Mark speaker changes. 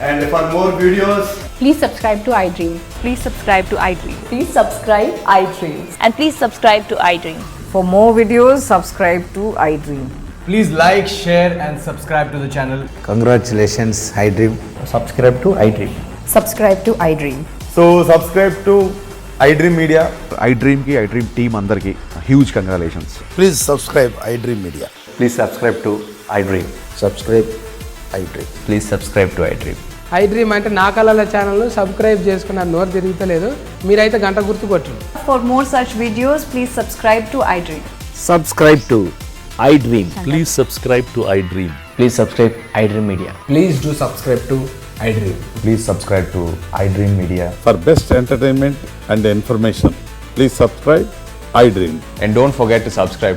Speaker 1: And for more videos,
Speaker 2: Please subscribe to iDream.
Speaker 3: Please subscribe to iDream.
Speaker 4: Please subscribe iDream.
Speaker 3: And please subscribe to iDream.
Speaker 4: For more videos, subscribe to iDream.
Speaker 5: Please like, share and subscribe to the channel.
Speaker 6: Congratulations, iDream.
Speaker 7: Subscribe to iDream.
Speaker 4: Subscribe to iDream.
Speaker 1: so subscribe to iDream Media.
Speaker 8: iDream ki iDream team అందరికి huge congratulations.
Speaker 6: Please subscribe iDream Media.
Speaker 7: Please subscribe to iDream.
Speaker 6: Subscribe iDream.
Speaker 7: Please subscribe to iDream.
Speaker 9: iDream అంటే నా కళల ఛానల్ను subscribe చేసుకున్నారు, నోరు తిరుగుతలేదు. మీరైతే గంట గుర్తు కొట్టు.
Speaker 4: For more such videos, please subscribe to iDream.
Speaker 10: Subscribe to iDream.
Speaker 11: Please subscribe to iDream.
Speaker 7: Please subscribe iDream Media.
Speaker 5: Please do subscribe to iDream.
Speaker 7: Please subscribe to iDream Media.
Speaker 1: For best entertainment and information, please subscribe iDream.
Speaker 7: And don't forget to subscribe